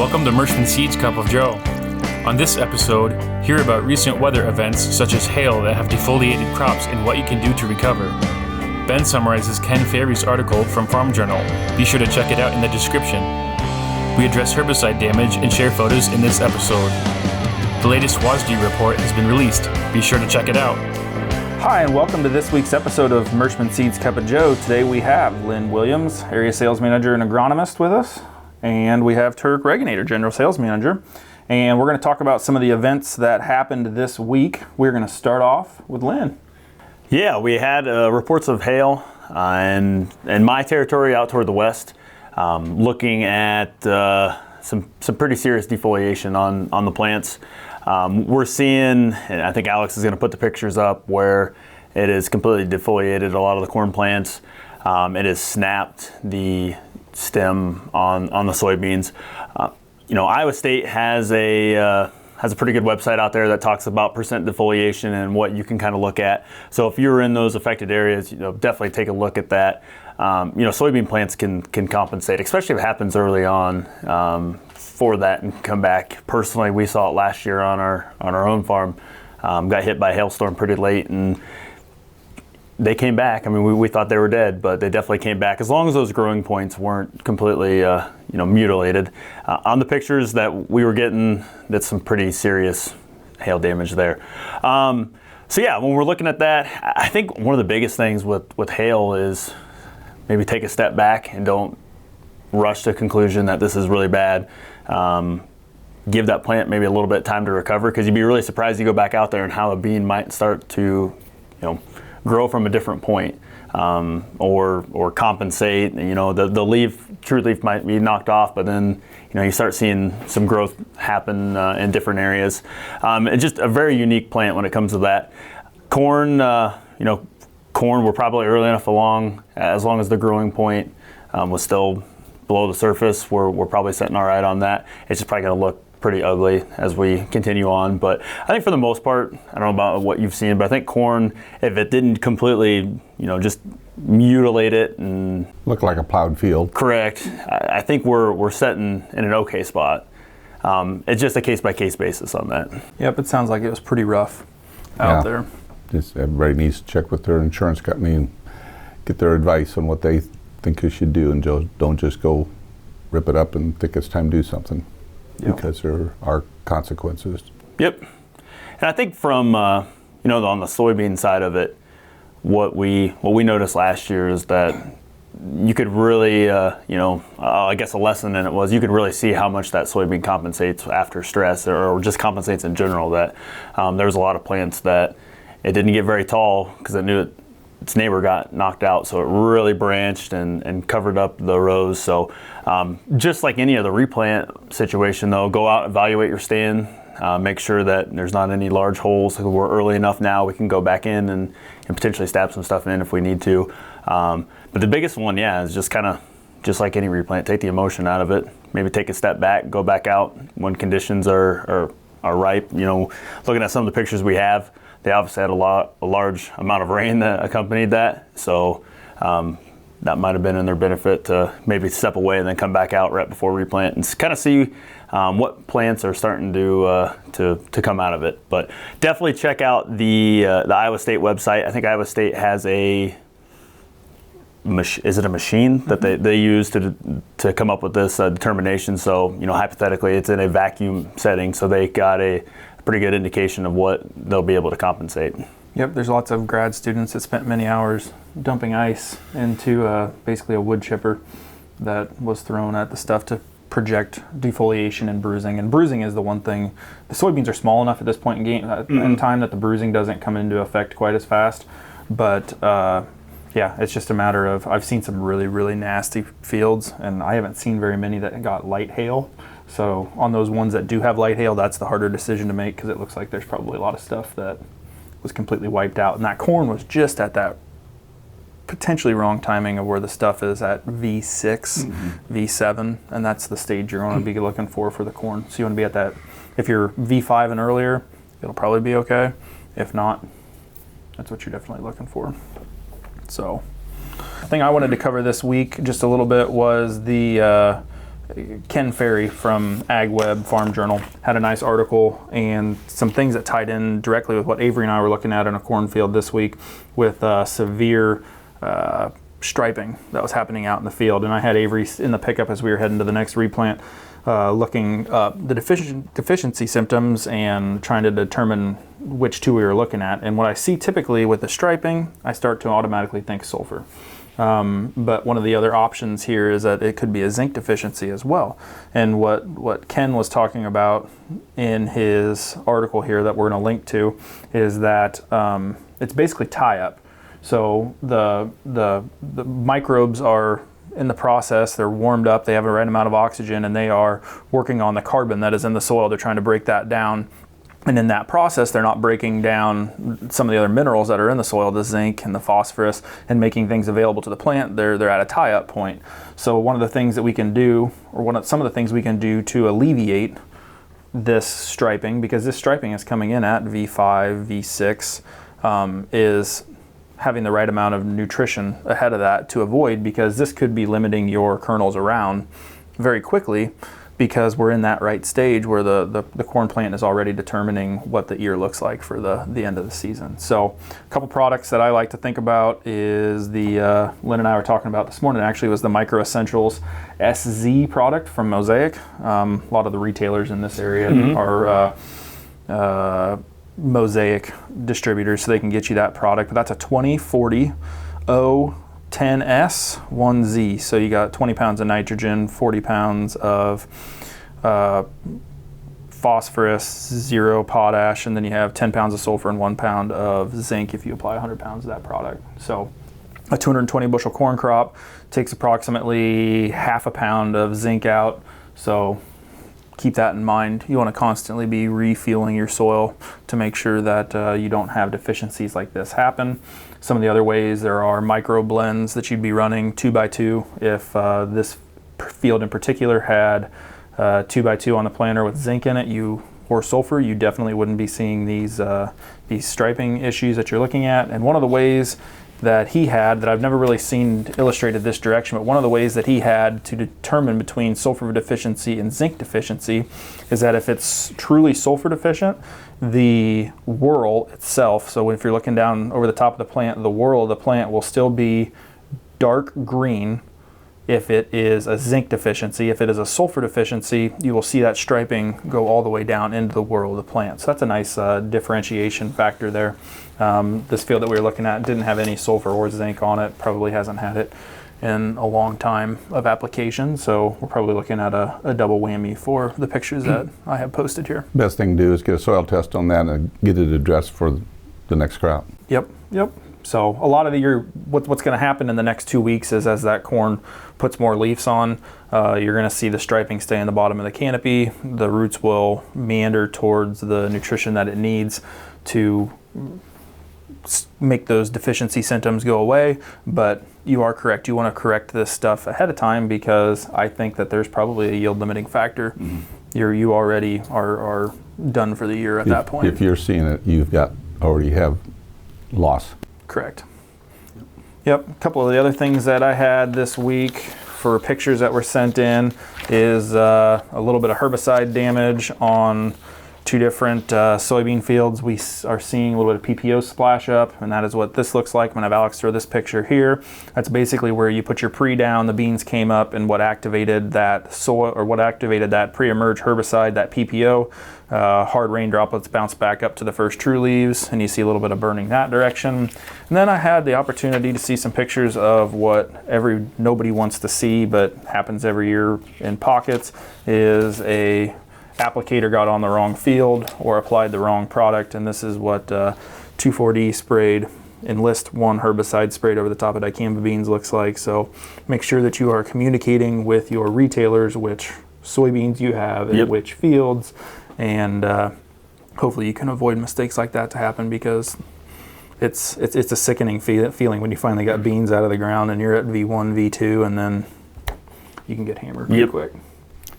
Welcome to Merchman Seeds Cup of Joe. On this episode, hear about recent weather events such as hail that have defoliated crops and what you can do to recover. Ben summarizes Ken Ferrie's article from Farm Journal. Be sure to check it out in the description. We address herbicide damage and share photos in this episode. The latest WASDE report has been released. Be sure to check it out. Hi, and welcome to this week's episode of Merchman Seeds Cup of Joe. Today we have Lynn Williams, Area Sales Manager and Agronomist with us. And we have Turk Reginator, General Sales Manager. And we're going to talk about some of the events that happened this week. We're going to start off with Lynn. Yeah, we had reports of hail in my territory out toward the west, looking at some pretty serious defoliation on the plants. We're seeing, and I think Alex is going to put the pictures up, where it is completely defoliated a lot of the corn plants. It has snapped the stem on the soybeans. Iowa State has a pretty good website out there that talks about percent defoliation and what you can kind of look at. So if you're in those affected areas, definitely take a look at that. Soybean plants can compensate, especially if it happens early on, for that and come back. Personally, we saw it last year on our own farm. Got hit by a hailstorm pretty late, and they came back. I mean, we thought they were dead, but they definitely came back as long as those growing points weren't completely, mutilated. On the pictures that we were getting, that's some pretty serious hail damage there. When we're looking at that, I think one of the biggest things with hail is maybe take a step back and don't rush to a conclusion that this is really bad. Give that plant maybe a little bit of time to recover, because you'd be really surprised you go back out there and how a bean might start to, grow from a different point, or compensate. The true leaf might be knocked off, but then you start seeing some growth happen in different areas. It's just a very unique plant when it comes to that. Corn, we're probably early enough along, as long as the growing point was still below the surface. We're probably setting all right on that. It's just probably going to look pretty ugly as we continue on, but I think for the most part, I don't know about what you've seen, but I think corn, if it didn't completely, just mutilate it and look like a plowed field. Correct. I think we're sitting in an okay spot. It's just a case-by-case basis on that. Yep, it sounds like it was pretty rough out there. Just everybody needs to check with their insurance company and get their advice on what they think you should do, and don't just go rip it up and think it's time to do something. Yep. Because there are consequences. Yep. And I think from on the soybean side of it, what we noticed last year is that you could really I guess a lesson in it was you could really see how much that soybean compensates after stress, or just compensates in general. That there was a lot of plants that it didn't get very tall because it knew its neighbor got knocked out, so it really branched and covered up the rows. So just like any other replant situation though, go out, evaluate your stand, make sure that there's not any large holes. We're early enough now, we can go back in and potentially stab some stuff in if we need to. But the biggest one, is just kind of just like any replant, take the emotion out of it. Maybe take a step back, go back out when conditions are ripe. Looking at some of the pictures we have, they obviously had a large amount of rain that accompanied that, so that might have been in their benefit to maybe step away and then come back out right before replant and kind of see what plants are starting to come out of it. But definitely check out the Iowa State website. I think Iowa State has is it a machine that they use to come up with this determination? So hypothetically, it's in a vacuum setting, so they got a pretty good indication of what they'll be able to compensate. Yep, there's lots of grad students that spent many hours dumping ice into basically a wood chipper that was thrown at the stuff to project defoliation and bruising. And bruising is the one thing. The soybeans are small enough at this point in time that the bruising doesn't come into effect quite as fast. But it's just a matter of, I've seen some really, really nasty fields, and I haven't seen very many that got light hail. So on those ones that do have light hail, that's the harder decision to make, because it looks like there's probably a lot of stuff that was completely wiped out. And that corn was just at that potentially wrong timing of where the stuff is at V6, V7, and that's the stage you're going to be looking for the corn. So you want to be at that. If you're V5 and earlier, it'll probably be okay. If not, that's what you're definitely looking for. So the thing I wanted to cover this week just a little bit was the Ken Ferrie from Agweb Farm Journal had a nice article and some things that tied in directly with what Avery and I were looking at in a cornfield this week with severe striping that was happening out in the field. And I had Avery in the pickup as we were heading to the next replant, looking up the deficiency symptoms and trying to determine which two we were looking at. And what I see typically with the striping, I start to automatically think sulfur. But one of the other options here is that it could be a zinc deficiency as well. And what Ken was talking about in his article here that we're going to link to is that it's basically tie-up. So the microbes are in the process, they're warmed up, they have the right amount of oxygen, and they are working on the carbon that is in the soil. They're trying to break that down. And in that process, they're not breaking down some of the other minerals that are in the soil, the zinc and the phosphorus, and making things available to the plant. They're at a tie-up point. So one of the things that we can do, or some of the things we can do to alleviate this striping, because this striping is coming in at V5, V6, is having the right amount of nutrition ahead of that to avoid, because this could be limiting your kernels around very quickly, because we're in that right stage where the corn plant is already determining what the ear looks like for the end of the season. So a couple products that I like to think about is the, Lynn and I were talking about this morning, actually, was the Micro Essentials SZ product from Mosaic. A lot of the retailers in this area are Mosaic distributors, so they can get you that product. But that's a 2040 O10S 1Z. So you got 20 pounds of nitrogen, 40 pounds of phosphorus, 0 potash, and then you have 10 pounds of sulfur and 1 pound of zinc if you apply 100 pounds of that product. So a 220 bushel corn crop takes approximately half a pound of zinc out. So keep that in mind. You want to constantly be refueling your soil to make sure that you don't have deficiencies like this happen. Some of the other ways, there are micro blends that you'd be running 2x2. If this field in particular had 2x2 on the planter with zinc in it, or sulfur, you definitely wouldn't be seeing these striping issues that you're looking at. And one of the ways that he had, that I've never really seen illustrated this direction, but one of the ways that he had to determine between sulfur deficiency and zinc deficiency is that if it's truly sulfur deficient, the whorl itself, so if you're looking down over the top of the plant, the whorl of the plant will still be dark green if it is a zinc deficiency. If it is a sulfur deficiency, you will see that striping go all the way down into the whorl of the plant. So that's a nice differentiation factor there. This field that we were looking at didn't have any sulfur or zinc on it, probably hasn't had it in a long time of application, so we're probably looking at a double whammy for the pictures that I have posted here. Best thing to do is get a soil test on that and get it addressed for the next crop. Yep. So a lot of what's going to happen in the next 2 weeks is as that corn puts more leaves on, you're going to see the striping stay in the bottom of the canopy. The roots will meander towards the nutrition that it needs to make those deficiency symptoms go away. But you are correct. You want to correct this stuff ahead of time, because I think that there's probably a yield limiting factor. Mm-hmm. You already are done for the year at that point. If you're seeing it, already have loss. Correct. Yep. A couple of the other things that I had this week for pictures that were sent in is a little bit of herbicide damage on 2 different soybean fields. We are seeing a little bit of PPO splash up, and that is what this looks like. I'm going to have Alex throw this picture here. That's basically where you put your pre down, the beans came up, and what activated that soil, or what activated that pre-emerge herbicide, that PPO. Hard rain droplets bounce back up to the first true leaves, and you see a little bit of burning that direction. And then I had the opportunity to see some pictures of what nobody wants to see, but happens every year in pockets, is a applicator got on the wrong field or applied the wrong product. And this is what 2,4-D sprayed, Enlist 1 herbicide sprayed over the top of dicamba beans looks like. So make sure that you are communicating with your retailers which soybeans you have and which fields, and hopefully you can avoid mistakes like that to happen, because it's a sickening feeling when you finally got beans out of the ground and you're at V1, V2, and then you can get hammered real quick.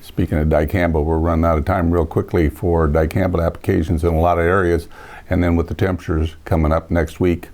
Speaking of dicamba, we're running out of time real quickly for dicamba applications in a lot of areas, and then with the temperatures coming up next week,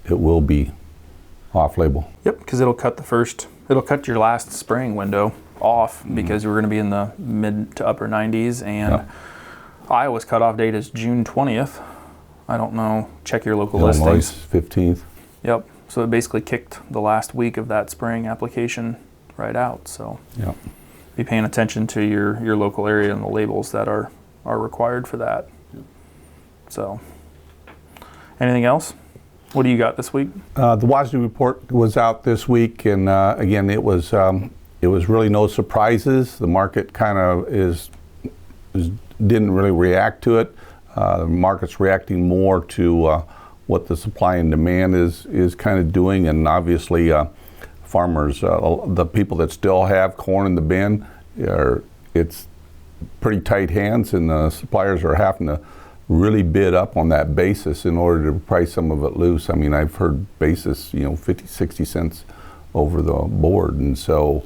it will be off-label. Yep, because it'll cut your last spraying window off because we were going to be in the mid to upper 90s, and Iowa's cutoff date is June 20th. I don't know. Check your local Illinois listings. 15th. Yep. So it basically kicked the last week of that spraying application right out. So Yep. be paying attention to your local area and the labels that are required for that. So anything else? What do you got this week? The WASDE report was out this week, and again, it was really no surprises. The market kind of didn't really react to it. The market's reacting more to what the supply and demand is kind of doing, and obviously farmers, the people that still have corn in the bin, it's pretty tight hands, and the suppliers are having to really bid up on that basis in order to price some of it loose. I mean, I've heard basis, 50, 60 cents over the board. And so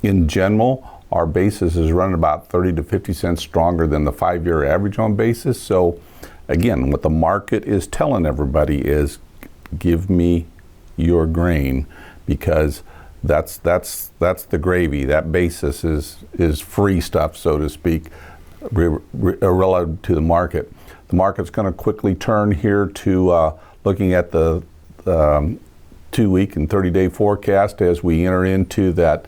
in general, our basis is running about 30 to 50 cents stronger than the 5-year average on basis. So again, what the market is telling everybody is, give me your grain, because that's the gravy. That basis is free stuff, so to speak, relative to the market. The market's going to quickly turn here to looking at the 2-week and 30-day forecast as we enter into that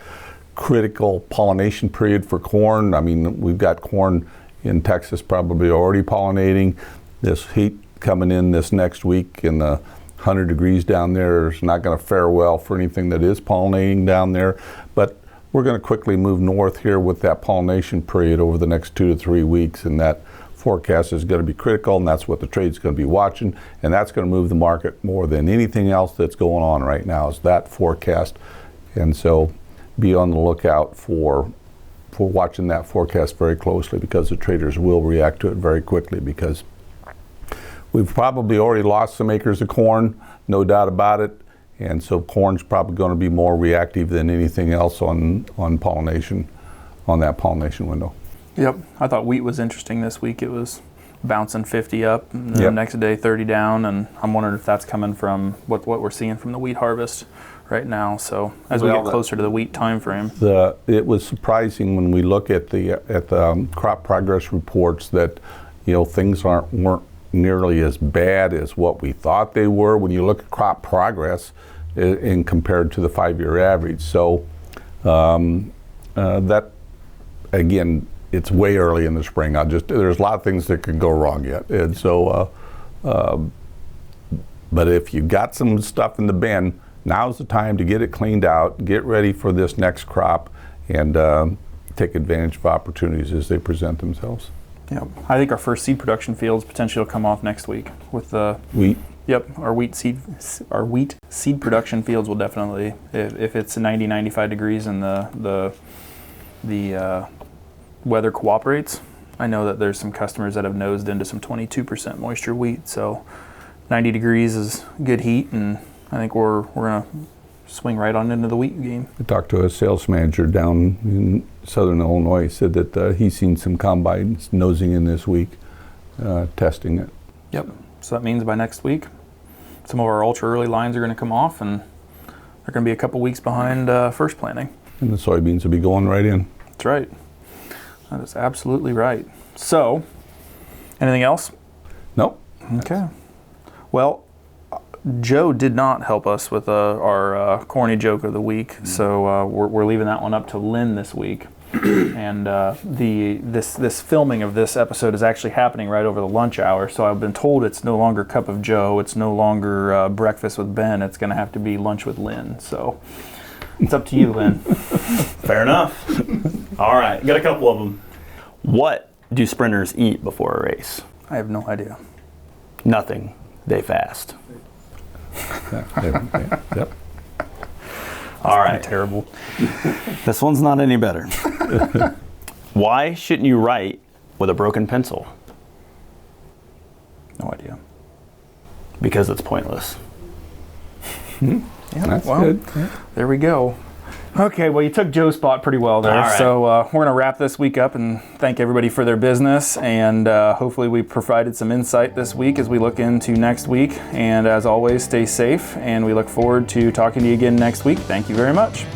critical pollination period for corn. I mean, we've got corn in Texas probably already pollinating. This heat coming in this next week, and the 100 degrees down there is not going to fare well for anything that is pollinating down there. But we're going to quickly move north here with that pollination period over the next 2 to 3 weeks, and that forecast is going to be critical, and that's what the trade's going to be watching, and that's going to move the market more than anything else that's going on right now, is that forecast. And so be on the lookout for watching that forecast very closely, because the traders will react to it very quickly, because we've probably already lost some acres of corn, no doubt about it. And so corn's probably going to be more reactive than anything else on pollination, on that pollination window. Yep. I thought wheat was interesting this week. It was bouncing 50 up, and then the next day 30 down, and I'm wondering if that's coming from what we're seeing from the wheat harvest right now. So as we get closer to the wheat time frame. It was surprising when we look at the crop progress reports that, things weren't nearly as bad as what we thought they were when you look at crop progress in compared to the 5-year average. So that, again, it's way early in the spring. There's a lot of things that could go wrong yet. And so, but if you've got some stuff in the bin, now's the time to get it cleaned out, get ready for this next crop, and take advantage of opportunities as they present themselves. Yeah, I think our first seed production fields potentially will come off next week with the wheat. Yep, our wheat seed production fields will definitely, if it's 90, 95 degrees and the weather cooperates. I know that there's some customers that have nosed into some 22% moisture wheat, so 90 degrees is good heat, and I think we're gonna swing right on into the wheat game. I talked to a sales manager down in southern Illinois. He said that he's seen some combines nosing in this week, testing it. Yep. So that means by next week, some of our ultra early lines are going to come off, and they're going to be a couple weeks behind first planting. And the soybeans will be going right in. That's right. That is absolutely right. So, anything else? Nope. Okay. Well, Joe did not help us with our corny joke of the week, so we're leaving that one up to Lynn this week. And this filming of this episode is actually happening right over the lunch hour, so I've been told it's no longer Cup of Joe, it's no longer Breakfast with Ben, it's going to have to be Lunch with Lynn. So it's up to you, Lynn. Fair enough. All right, got a couple of them. What do sprinters eat before a race? I have no idea. Nothing. They fast. Yep. All right. Terrible. This one's not any better. Why shouldn't you write with a broken pencil? No idea. Because it's pointless. Yeah, That's well, good. Yeah. There we go. Okay, well, you took Joe's spot pretty well there. All right. So we're going to wrap this week up and thank everybody for their business. And hopefully we provided some insight this week as we look into next week. And as always, stay safe. And we look forward to talking to you again next week. Thank you very much.